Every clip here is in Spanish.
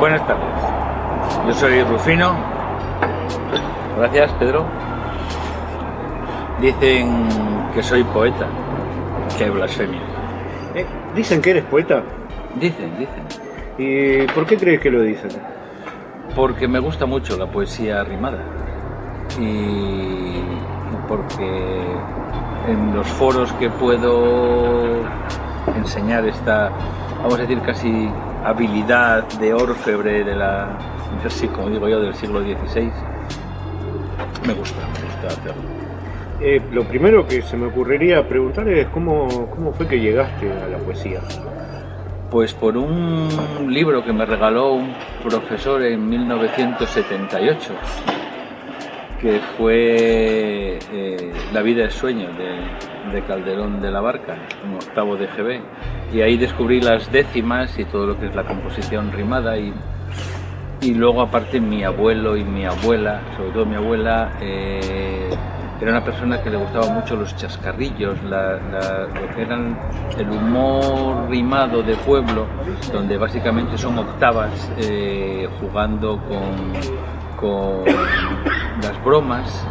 Buenas tardes, yo soy Rufino. Gracias, Pedro. Dicen que soy poeta. Qué blasfemia. ¿Dicen que eres poeta? Dicen. ¿Y por qué crees que lo dicen? Porque me gusta mucho la poesía rimada y porque en los foros que puedo enseñar esta, vamos a decir, casi habilidad de orfebre como digo yo, del siglo XVI, me gusta hacerlo. Lo primero que se me ocurriría preguntar es ¿cómo fue que llegaste a la poesía? Pues por un libro que me regaló un profesor en 1978, que fue La vida es sueño, de Calderón de la Barca, un octavo de GB, y ahí descubrí las décimas y todo lo que es la composición rimada, y luego aparte mi abuelo y mi abuela, sobre todo mi abuela, era una persona que le gustaba mucho los chascarrillos, lo que eran el humor rimado de pueblo, donde básicamente son octavas jugando con las bromas,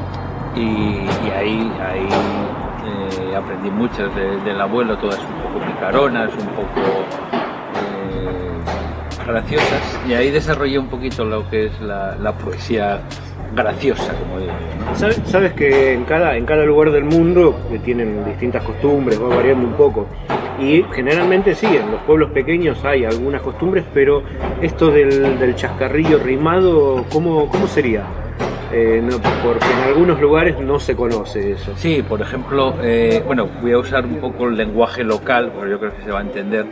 y ahí aprendí muchas del abuelo, todas un poco picaronas, un poco graciosas, y ahí desarrollé un poquito lo que es la poesía graciosa, como digo, ¿no? Sabes que en cada lugar del mundo tienen distintas costumbres, va variando un poco. Y generalmente sí, en los pueblos pequeños hay algunas costumbres, pero esto del chascarrillo rimado, ¿cómo sería? Porque en algunos lugares no se conoce eso. Sí, por ejemplo, voy a usar un poco el lenguaje local, porque yo creo que se va a entender.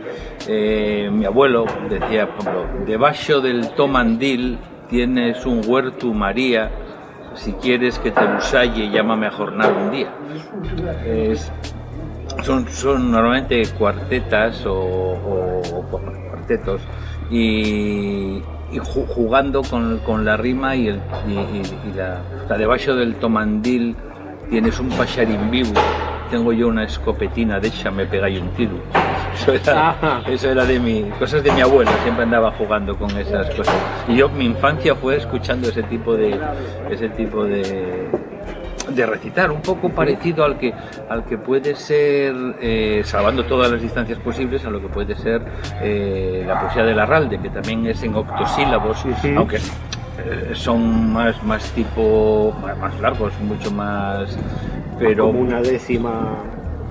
Mi abuelo decía, por ejemplo, debajo del tomandil tienes un huerto María, si quieres que te usalle, llámame a jornar un día. Son normalmente cuartetas o cuartetos, y jugando con la rima y la debajo del tomandil tienes un pacharín vivo, tengo yo una escopetina, déjame pegáis un tiro. Eso era cosas de mi abuelo, siempre andaba jugando con esas cosas. Y mi infancia fue escuchando ese tipo de recitar, un poco parecido al que puede ser, salvando todas las distancias posibles, a lo que puede ser la poesía de Larralde, que también es en octosílabos, aunque son más largos, mucho más, pero como una décima,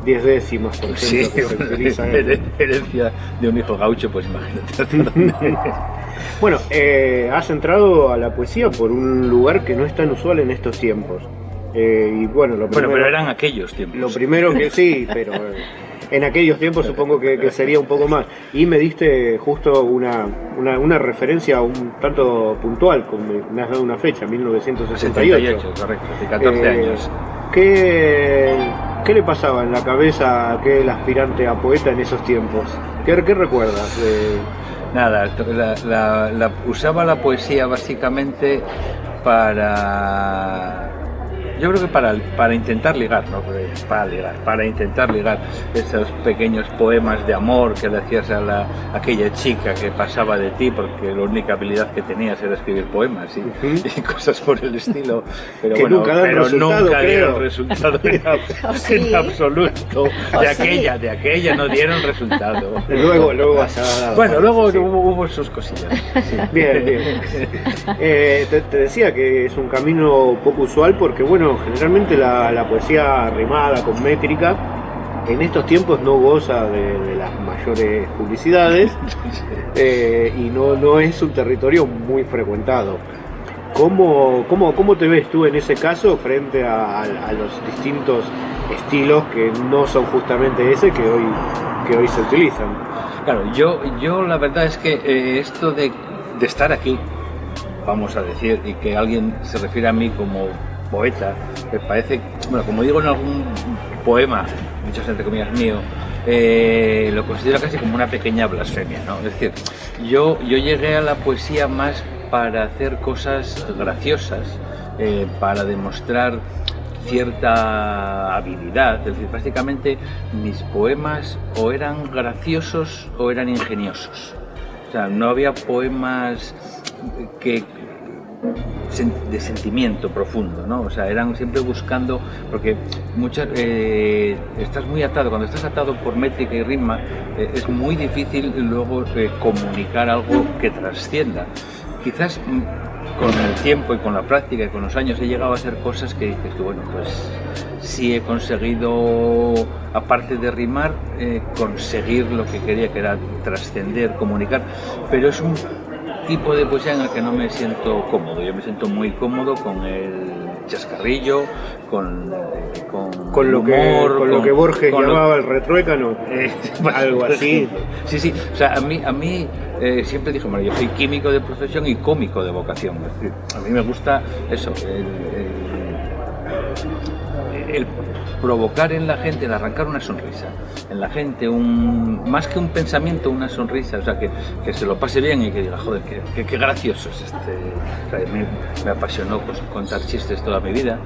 10 décimas, por ejemplo, sí, que se utiliza herencia de un hijo gaucho, pues imagínate. Bueno, has entrado a la poesía por un lugar que no es tan usual en estos tiempos. Y bueno, pero eran aquellos tiempos. Lo primero que sí, pero en aquellos tiempos supongo que sería un poco más. Y me diste justo una referencia un tanto puntual, me has dado una fecha, 1968. 68, correcto, hace 14 años. ¿Qué le pasaba en la cabeza a aquel aspirante a poeta en esos tiempos? ¿Qué recuerdas? Nada, usaba la poesía básicamente yo creo que para intentar ligar, ¿no? Para intentar ligar esos pequeños poemas de amor que le hacías a aquella chica que pasaba de ti, porque la única habilidad que tenías era escribir poemas y cosas por el estilo, pero que bueno, nunca dieron resultado en absoluto. De aquella no dieron resultado. Luego vas a dar. Bueno, luego hubo sus cosillas. Sí. Bien. Te decía que es un camino poco usual porque, bueno, generalmente la poesía rimada con métrica en estos tiempos no goza de las mayores publicidades y no es un territorio muy frecuentado. ¿Cómo te ves tú en ese caso frente a los distintos estilos que no son justamente ese que hoy se utilizan? Claro, yo la verdad es que esto de estar aquí, vamos a decir, y que alguien se refiere a mí como poeta, me parece, bueno, como digo en algún poema, muchas entre comillas mío, lo considero casi como una pequeña blasfemia, ¿no? Es decir, yo llegué a la poesía más para hacer cosas graciosas, para demostrar cierta habilidad, es decir, básicamente mis poemas o eran graciosos o eran ingeniosos. O sea, no había poemas que de sentimiento profundo, ¿no? O sea, eran siempre buscando, porque estás muy atado, cuando estás atado por métrica y ritmo, es muy difícil luego comunicar algo que trascienda. Quizás con el tiempo y con la práctica y con los años he llegado a hacer cosas que dices tú, bueno, pues sí he conseguido, aparte de rimar, conseguir lo que quería, que era trascender, comunicar, pero es un tipo de poesía en el que no me siento cómodo. Yo me siento muy cómodo con el chascarrillo, con lo que Borges llamaba el retruécano, algo así. Sí, o sea, a mí siempre dije, bueno, yo soy químico de profesión y cómico de vocación. Es decir, a mí me gusta eso, el provocar en la gente, el arrancar una sonrisa en la gente, más que un pensamiento, una sonrisa, o sea, que se lo pase bien y que diga, joder, qué gracioso es este. O sea, me apasionó contar chistes toda mi vida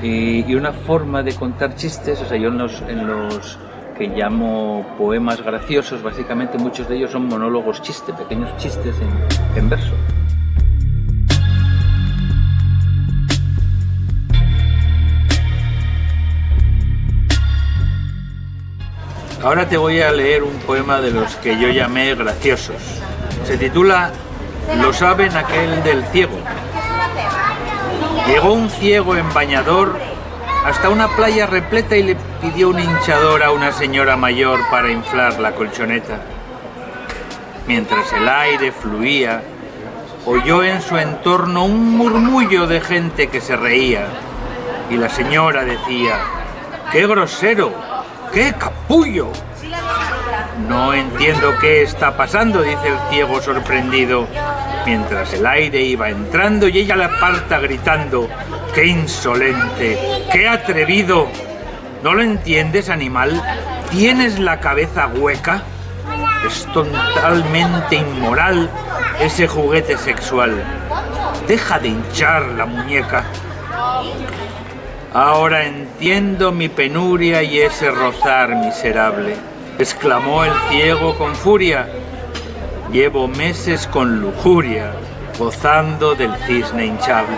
y una forma de contar chistes, o sea, yo en los que llamo poemas graciosos, básicamente muchos de ellos son monólogos chistes, pequeños chistes en verso. Ahora te voy a leer un poema de los que yo llamé graciosos. Se titula Lo saben aquel del ciego. Llegó un ciego en bañador hasta una playa repleta y le pidió un hinchador a una señora mayor para inflar la colchoneta. Mientras el aire fluía, oyó en su entorno un murmullo de gente que se reía y la señora decía: ¡qué grosero! ¡Qué capullo! No entiendo qué está pasando, dice el ciego sorprendido, mientras el aire iba entrando y ella la aparta gritando: ¡qué insolente! ¡Qué atrevido! ¿No lo entiendes, animal? ¿Tienes la cabeza hueca? Es totalmente inmoral ese juguete sexual. Deja de hinchar la muñeca. Ahora entiendo mi penuria y ese rozar miserable, exclamó el ciego con furia. Llevo meses con lujuria, gozando del cisne hinchable.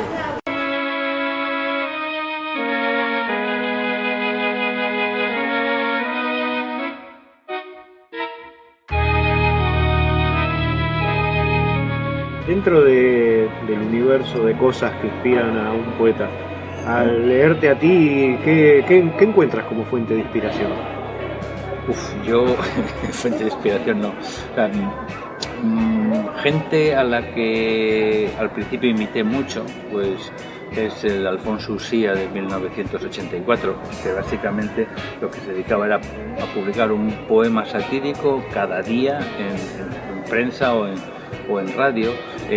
Dentro del universo de cosas que inspiran a un poeta, al leerte a ti, ¿qué encuentras como fuente de inspiración? Yo, fuente de inspiración no. O sea, gente a la que al principio imité mucho, pues es el Alfonso Usía de 1984, que básicamente lo que se dedicaba era a publicar un poema satírico cada día en prensa o en radio,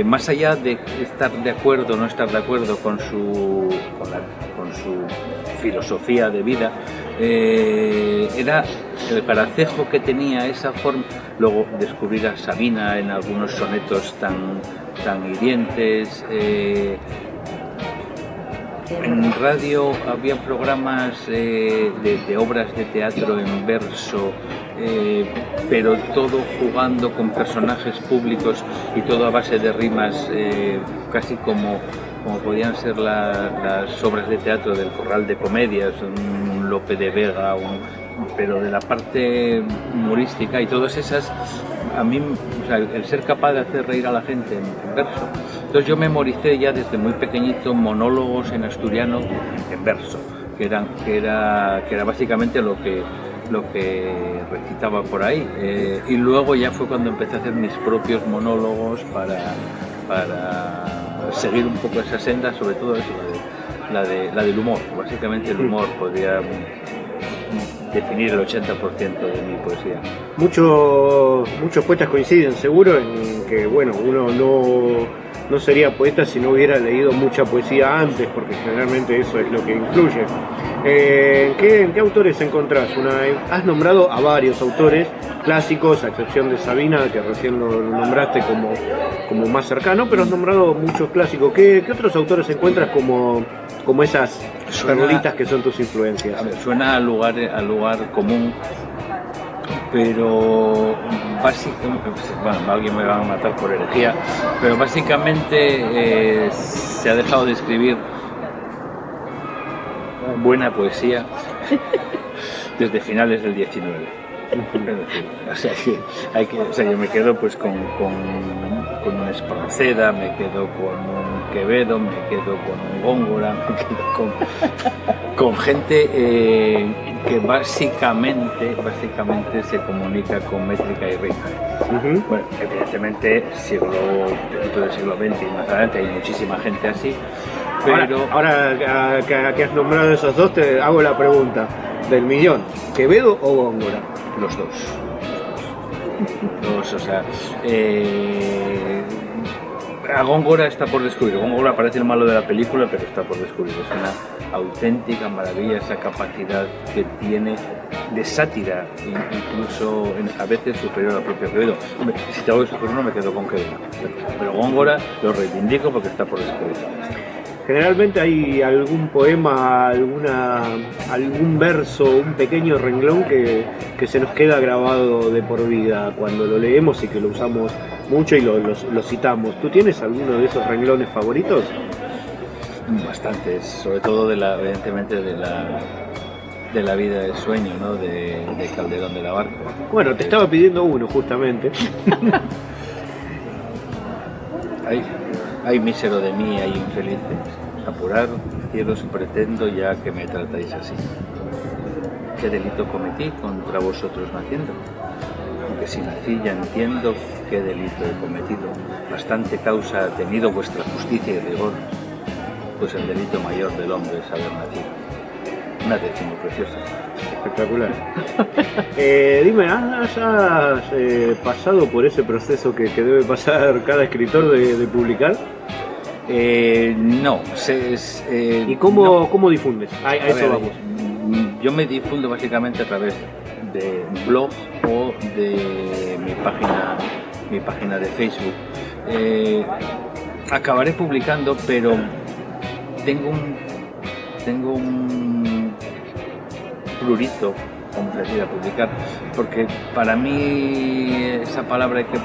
más allá de estar de acuerdo o no estar de acuerdo con su filosofía de vida, era el gracejo que tenía esa forma. Luego descubrir a Sabina en algunos sonetos tan hirientes. En radio había programas de obras de teatro en verso, pero todo jugando con personajes públicos y todo a base de rimas, casi como podían ser las obras de teatro del Corral de Comedias, un Lope de Vega, pero de la parte humorística y todas esas. A mí, o sea, el ser capaz de hacer reír a la gente en verso. Entonces yo memoricé ya desde muy pequeñito monólogos en asturiano en verso, que era básicamente lo que recitaba por ahí. Y luego ya fue cuando empecé a hacer mis propios monólogos para seguir un poco esa senda, sobre todo eso, la del humor. Básicamente el humor podría definir el 80% de mi poesía. Muchos poetas coinciden seguro en que, bueno, uno no sería poeta si no hubiera leído mucha poesía antes, porque generalmente eso es lo que influye. ¿En qué autores encontrás? Has nombrado a varios autores clásicos, a excepción de Sabina, que recién lo nombraste como más cercano, pero has nombrado muchos clásicos. ¿Qué otros autores encuentras como esas perlitas que son tus influencias? A ver, suena al lugar común, pero básicamente, bueno, alguien me va a matar por herejía, pero básicamente se ha dejado de escribir buena poesía desde finales del 19. O sea, yo me quedo pues con un Espronceda, me quedo con un Quevedo, me quedo con un Góngora, me quedo con gente que básicamente se comunica con métrica y ritmo. Bueno, evidentemente principio del siglo XX y más adelante hay muchísima gente así, pero ahora que has nombrado esos dos, te hago la pregunta del millón: ¿Quevedo o Góngora? Los dos, o sea, a Góngora está por descubrir. Góngora parece el malo de la película, pero está por descubrir. Es una auténtica maravilla esa capacidad que tiene de sátira, incluso a veces superior al propio Quevedo. Hombre, si te hago eso por uno, me quedo con Quevedo, pero Góngora lo reivindico porque está por descubrir. Generalmente hay algún poema, algún verso, un pequeño renglón que se nos queda grabado de por vida cuando lo leemos y que lo usamos mucho y lo citamos. ¿Tú tienes alguno de esos renglones favoritos? Bastantes, sobre todo evidentemente de la vida de sueño, ¿no? de Calderón de la Barca. Bueno, te estaba pidiendo uno justamente. Ay, mísero de mí, ay, infelices, apurar, cielos, pretendo ya que me tratáis así. ¿Qué delito cometí contra vosotros naciendo? Aunque si nací ya entiendo qué delito he cometido. Bastante causa ha tenido vuestra justicia y rigor, pues el delito mayor del hombre es haber nacido. Una décima preciosa. Espectacular. Dime, ¿has pasado por ese proceso que debe pasar cada escritor de publicar? No. ¿Y cómo difundes? A eso vamos. Yo me difundo básicamente a través de blog o de mi página de Facebook. Acabaré publicando, pero tengo un prurito, como se decía, publicar, porque para mí esa palabra hay que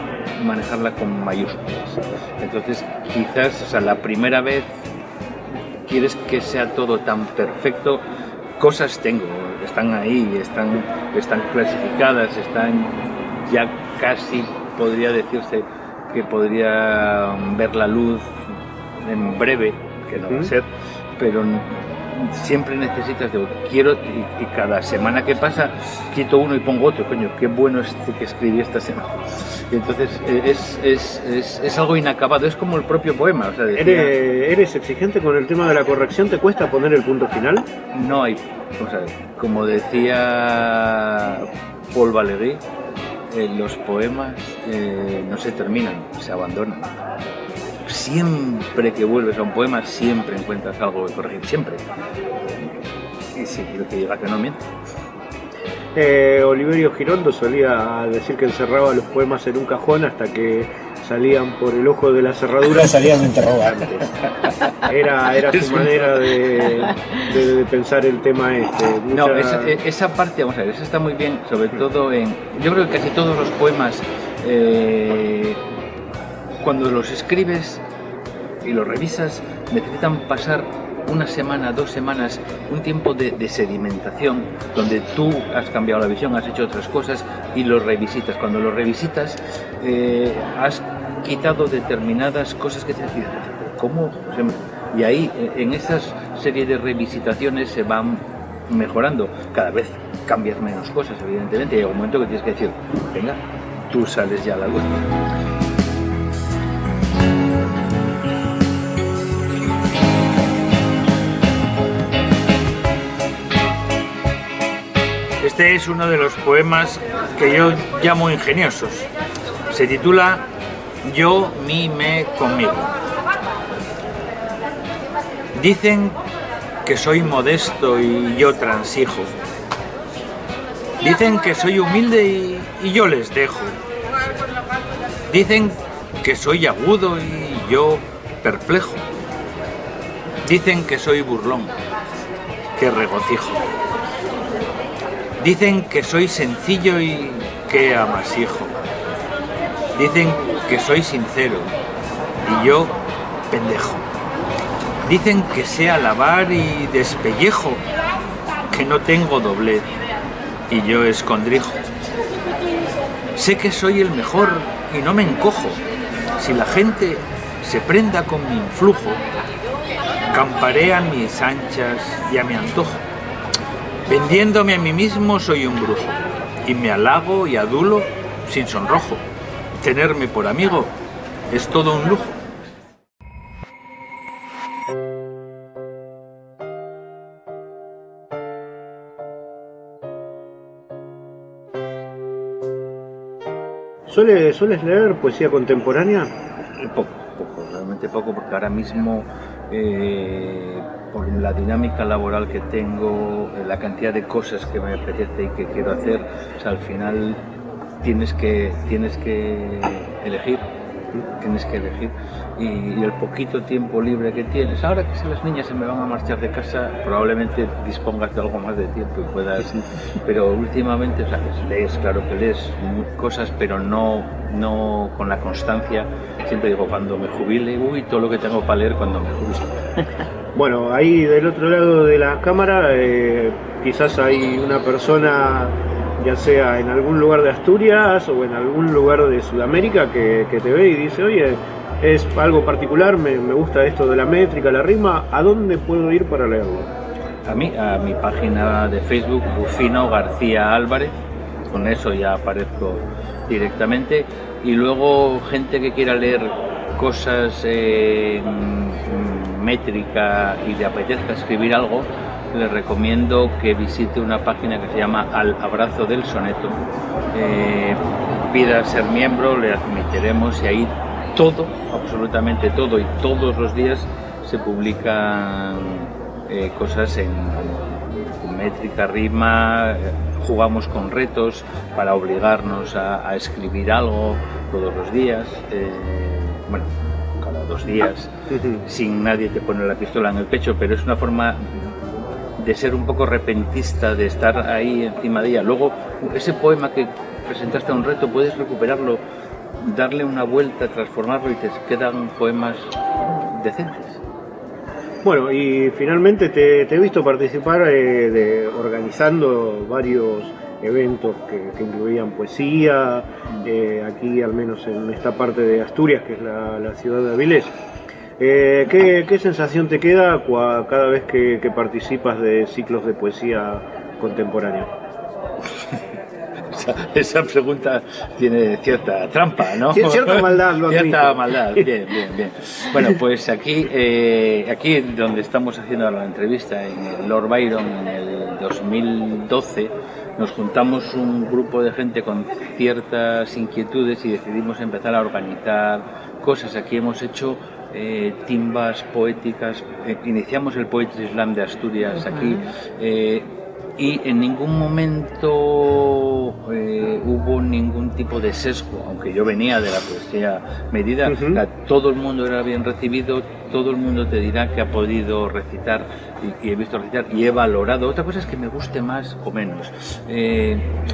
manejarla con mayúsculas. Entonces, quizás, o sea, la primera vez quieres que sea todo tan perfecto. Cosas tengo, están ahí, están clasificadas, están ya casi, podría decirse que podría ver la luz en breve, que no va a ser, pero siempre necesitas quiero, y cada semana que pasa quito uno y pongo otro. Coño, qué bueno que escribí esta semana. Y entonces es algo inacabado, es como el propio poema. O sea, ¿Eres exigente con el tema de la corrección? ¿Te cuesta poner el punto final? No hay, o sea, como decía Paul Valéry, los poemas no se terminan, se abandonan. Siempre que vuelves a un poema, siempre encuentras algo que corregir, siempre. Y sí, lo que diga que no miente. Oliverio Girondo solía decir que encerraba los poemas en un cajón hasta que salían por el ojo de la cerradura, salían interrogantes. Era su manera de pensar el tema este. No, esa parte, vamos a ver, esa está muy bien, sobre todo yo creo que casi todos los poemas, cuando los escribes y los revisas, necesitan pasar una semana, 2 semanas, un tiempo de sedimentación, donde tú has cambiado la visión, has hecho otras cosas y los revisitas. Cuando los revisitas, has quitado determinadas cosas que te decían, ¿cómo? Y ahí, en esas series de revisitaciones se van mejorando. Cada vez cambias menos cosas, evidentemente, y hay un momento que tienes que decir, venga, tú sales ya a la luz. Este es uno de los poemas que yo llamo ingeniosos. Se titula Yo, mí, me, conmigo. Dicen que soy modesto y yo transijo. Dicen que soy humilde y yo les dejo. Dicen que soy agudo y yo perplejo. Dicen que soy burlón, que regocijo. Dicen que soy sencillo y que amasijo. Dicen que soy sincero y yo pendejo. Dicen que sé alabar y despellejo, que no tengo doblez y yo escondrijo. Sé que soy el mejor y no me encojo. Si la gente se prenda con mi influjo, camparé a mis anchas y a mi antojo. Vendiéndome a mí mismo soy un brujo y me halago y adulo sin sonrojo. Tenerme por amigo es todo un lujo. ¿Sueles leer poesía contemporánea? Poco, realmente poco, porque ahora mismo por la dinámica laboral que tengo, la cantidad de cosas que me apetece y que quiero hacer, o sea, al final tienes que elegir y el poquito tiempo libre que tienes, ahora que si las niñas se me van a marchar de casa, probablemente dispongas de algo más de tiempo y puedas, pero últimamente, o sea, lees, claro que lees cosas, pero no con la constancia. Siempre digo, cuando me jubile, todo lo que tengo para leer cuando me jubile. Bueno, ahí del otro lado de la cámara quizás hay una persona, ya sea en algún lugar de Asturias o en algún lugar de Sudamérica, que te ve y dice, oye, es algo particular, me gusta esto de la métrica, la rima, ¿a dónde puedo ir para leerlo? A mi página de Facebook, Rufino García Álvarez, con eso ya aparezco directamente, y luego gente que quiera leer cosas métrica y le apetezca escribir algo, les recomiendo que visite una página que se llama Al Abrazo del Soneto. Pida ser miembro, le admitiremos, y ahí todo, absolutamente todo, y todos los días se publican cosas en métrica, rima, jugamos con retos para obligarnos a escribir algo todos los días, bueno, cada 2 días, sin nadie te pone la pistola en el pecho, pero es una forma de ser un poco repentista, de estar ahí encima de ella. Luego, ese poema que presentaste a un reto, puedes recuperarlo, darle una vuelta, transformarlo y te quedan poemas decentes. Bueno, y finalmente te he visto participar organizando varios eventos que incluían poesía, aquí al menos en esta parte de Asturias, que es la ciudad de Avilés. ¿Qué sensación te queda cada vez que participas de ciclos de poesía contemporánea? Esa pregunta tiene cierta trampa, ¿no? Cierta maldad, lo admito. Cierta maldad, bien. Bueno, pues aquí donde estamos haciendo la entrevista, en el Lord Byron, en el 2012, nos juntamos un grupo de gente con ciertas inquietudes y decidimos empezar a organizar cosas. Aquí hemos hecho timbas poéticas, iniciamos el Poetry Slam de Asturias aquí, y en ningún momento hubo ningún tipo de sesgo, aunque yo venía de la poesía medida. Todo el mundo era bien recibido, todo el mundo te dirá que ha podido recitar y he visto recitar y he valorado. Otra cosa es que me guste más o menos.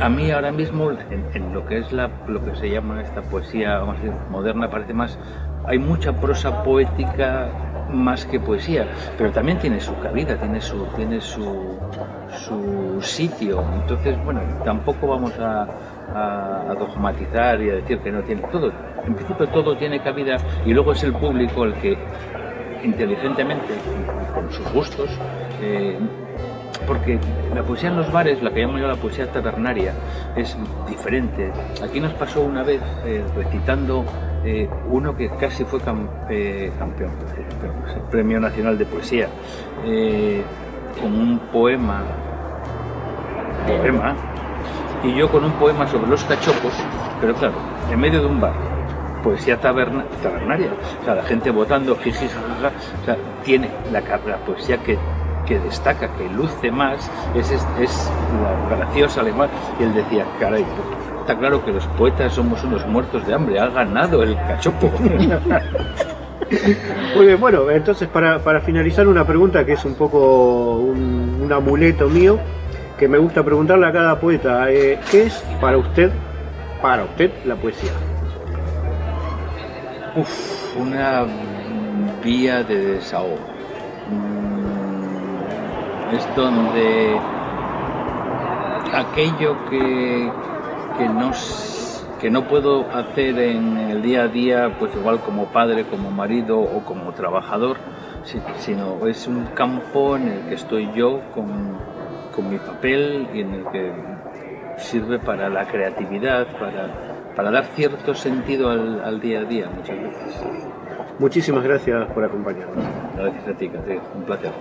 A mí ahora mismo en lo que es lo que se llama esta poesía, vamos a decir, moderna, parece más, hay mucha prosa poética más que poesía, pero también tiene su cabida, tiene su sitio. Entonces, bueno, tampoco vamos a dogmatizar y a decir que no tiene todo. En principio todo tiene cabida y luego es el público el que inteligentemente, con sus gustos, porque la poesía en los bares, la que llamo yo la poesía tabernaria, es diferente. Aquí nos pasó una vez recitando uno que casi fue campeón, el Premio Nacional de Poesía, con un poema, y yo con un poema sobre los cachopos, pero claro, en medio de un bar, poesía tabernaria, o sea, la gente votando, jiji, jajaja, o sea, tiene la poesía que destaca, que luce más, es la graciosa alemán, y él decía, caray, está claro que los poetas somos unos muertos de hambre, ha ganado el cachopo. Muy bien, bueno, entonces para finalizar una pregunta que es un poco un amuleto mío, que me gusta preguntarle a cada poeta, ¿qué es para usted la poesía? Una vía de desahogo. Es donde aquello que no puedo hacer en el día a día, pues igual como padre, como marido o como trabajador, sino es un campo en el que estoy yo con mi papel y en el que sirve para la creatividad, para dar cierto sentido al día a día muchas veces. Muchísimas gracias por acompañarnos. Gracias a ti, Catri, un placer.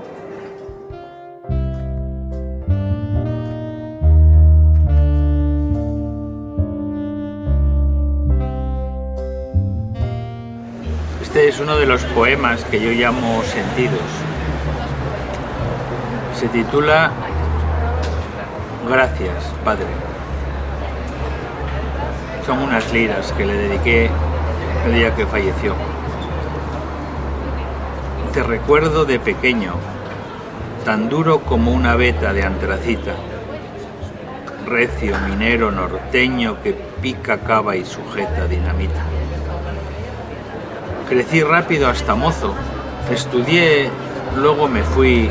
Este es uno de los poemas que yo llamo Sentidos. Se titula Gracias, Padre. Son unas liras que le dediqué el día que falleció. Te recuerdo de pequeño, tan duro como una veta de antracita, recio, minero, norteño que pica, cava y sujeta dinamita. Crecí rápido hasta mozo, estudié, luego me fui,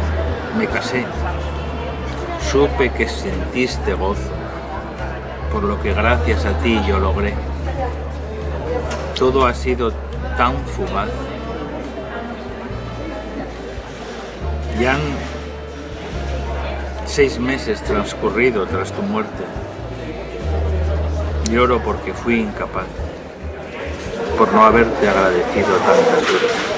me casé. Supe que sentiste gozo, por lo que gracias a ti yo logré. Todo ha sido tan fugaz. Ya han 6 meses transcurrido tras tu muerte. Lloro porque fui incapaz, por no haberte agradecido tantas veces.